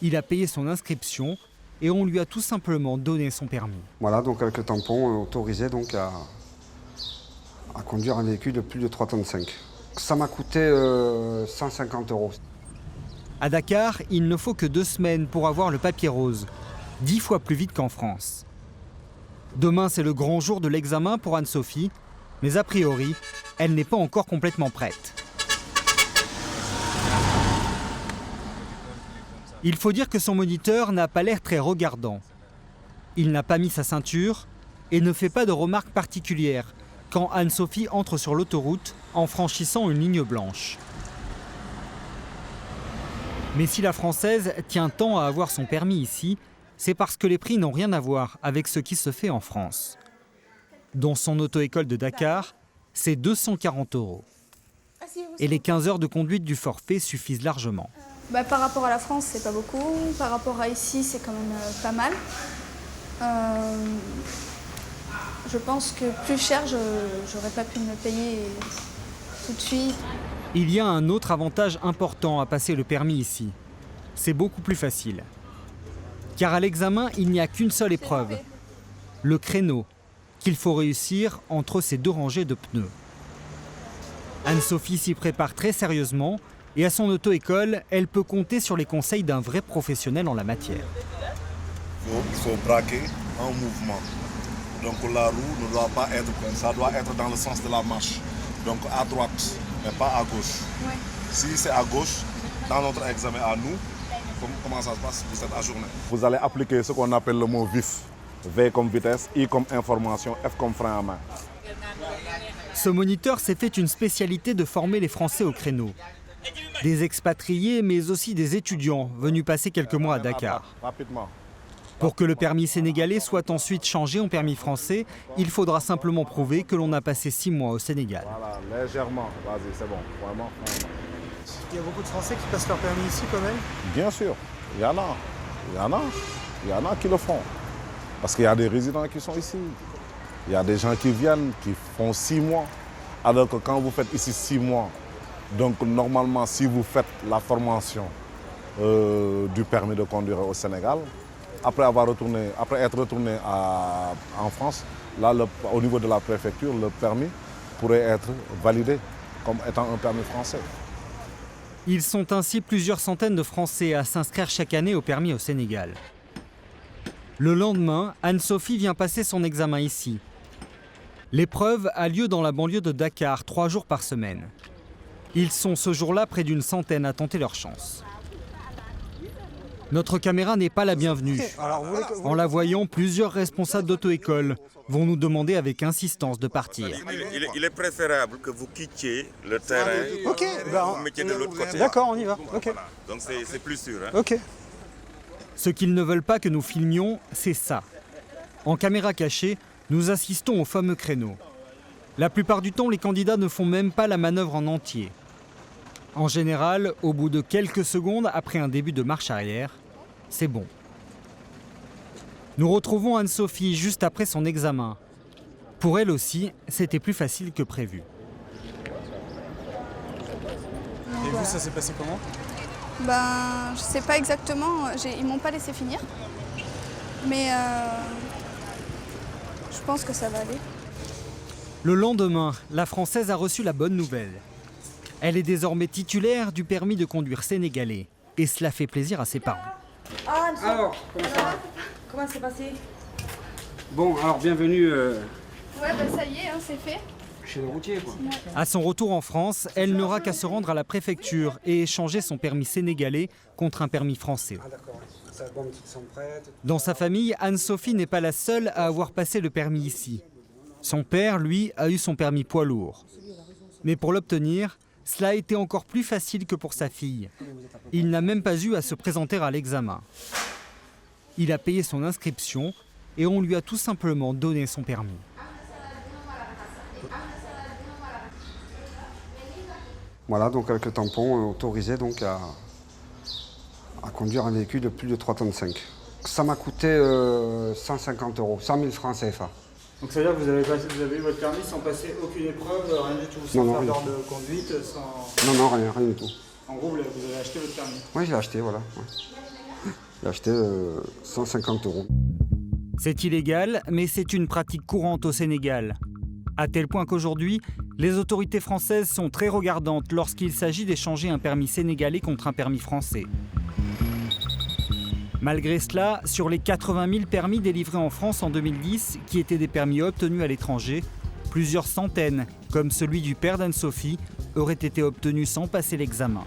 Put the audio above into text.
Il a payé son inscription et on lui a tout simplement donné son permis. Voilà, donc avec le tampon autorisé donc à conduire un véhicule de plus de 3,5 tonnes. Ça m'a coûté 150 €. À Dakar, il ne faut que 2 semaines pour avoir le papier rose, 10 fois plus vite qu'en France. Demain, c'est le grand jour de l'examen pour Anne-Sophie, mais a priori, elle n'est pas encore complètement prête. Il faut dire que son moniteur n'a pas l'air très regardant. Il n'a pas mis sa ceinture et ne fait pas de remarques particulières quand Anne-Sophie entre sur l'autoroute en franchissant une ligne blanche. Mais si la Française tient tant à avoir son permis ici, c'est parce que les prix n'ont rien à voir avec ce qui se fait en France. Dans son auto-école de Dakar, c'est 240 €. Et les 15 heures de conduite du forfait suffisent largement. Par rapport à la France, c'est pas beaucoup. Par rapport à ici, c'est quand même pas mal. Je pense que plus cher, j'aurais pas pu me le payer tout de suite. Il y a un autre avantage important à passer le permis ici. C'est beaucoup plus facile. Car à l'examen, il n'y a qu'une seule épreuve, le créneau, qu'il faut réussir entre ces 2 rangées de pneus. Anne-Sophie s'y prépare très sérieusement et à son auto-école, elle peut compter sur les conseils d'un vrai professionnel en la matière. Il faut braquer en mouvement. Donc la roue ne doit pas être comme ça, doit être dans le sens de la marche. Donc à droite, mais pas à gauche. Ouais. Si c'est à gauche, dans notre examen à nous, comment ça se passe, vous êtes ajourné. Vous allez appliquer ce qu'on appelle le mot vif. V comme vitesse, I comme information, F comme frein à main. Ce moniteur s'est fait une spécialité de former les Français au créneau. Des expatriés, mais aussi des étudiants venus passer quelques mois à Dakar. Rapidement. Pour que le permis sénégalais soit ensuite changé en permis français, il faudra simplement prouver que l'on a passé 6 mois au Sénégal. Voilà, légèrement. Vas-y, c'est bon. Vraiment. Il y a beaucoup de Français qui passent leur permis ici quand même. Bien sûr, il y en a. Il y en a qui le font. Parce qu'il y a des résidents qui sont ici. Il y a des gens qui viennent, qui font 6 mois. Alors que quand vous faites ici 6 mois, donc normalement, si vous faites la formation du permis de conduire au Sénégal, après être retourné en France, là, au niveau de la préfecture, le permis pourrait être validé comme étant un permis français. Ils sont ainsi plusieurs centaines de Français à s'inscrire chaque année au permis au Sénégal. Le lendemain, Anne-Sophie vient passer son examen ici. L'épreuve a lieu dans la banlieue de Dakar, 3 jours par semaine. Ils sont ce jour-là près d'une centaine à tenter leur chance. Notre caméra n'est pas la bienvenue. En la voyant, plusieurs responsables d'auto-école vont nous demander avec insistance de partir. Il est préférable que vous quittiez le terrain et vous mettiez de l'autre côté. D'accord, on y va. Okay. Voilà. Donc c'est plus sûr. Hein. Ok. Ce qu'ils ne veulent pas que nous filmions, c'est ça. En caméra cachée, nous assistons au fameux créneau. La plupart du temps, les candidats ne font même pas la manœuvre en entier. En général, au bout de quelques secondes après un début de marche arrière, c'est bon. Nous retrouvons Anne-Sophie juste après son examen. Pour elle aussi, c'était plus facile que prévu. Et vous, ça s'est passé comment? Je sais pas exactement, ils m'ont pas laissé finir. Mais je pense que ça va aller. Le lendemain, la Française a reçu la bonne nouvelle. Elle est désormais titulaire du permis de conduire sénégalais. Et cela fait plaisir à ses parents. Alors, comment ça va? Comment c'est passé? Bon, alors bienvenue Ouais, ça y est, c'est fait. chez le routier, quoi. À son retour en France, elle n'aura qu'à se rendre à la préfecture et échanger son permis sénégalais contre un permis français. Ah d'accord, ça bombe qui sont prêtes. Dans sa famille, Anne-Sophie n'est pas la seule à avoir passé le permis ici. Son père, lui, a eu son permis poids lourd. Mais pour l'obtenir, cela a été encore plus facile que pour sa fille. Il n'a même pas eu à se présenter à l'examen. Il a payé son inscription et on lui a tout simplement donné son permis. Voilà, donc avec le tampon autorisé donc à conduire un véhicule de plus de 3,5 tonnes. Ça m'a coûté 150 €, 100 000 francs CFA. Donc ça veut dire que vous avez eu votre permis sans passer aucune épreuve, rien du tout, sans faire d'ordre de conduite, sans... Non, rien du tout. En gros, vous avez acheté votre permis. Oui, je l'ai acheté, voilà. Ouais. J'ai acheté 150 €. C'est illégal, mais c'est une pratique courante au Sénégal. À tel point qu'aujourd'hui, les autorités françaises sont très regardantes lorsqu'il s'agit d'échanger un permis sénégalais contre un permis français. Malgré cela, sur les 80 000 permis délivrés en France en 2010, qui étaient des permis obtenus à l'étranger, plusieurs centaines, comme celui du père d'Anne-Sophie, auraient été obtenus sans passer l'examen.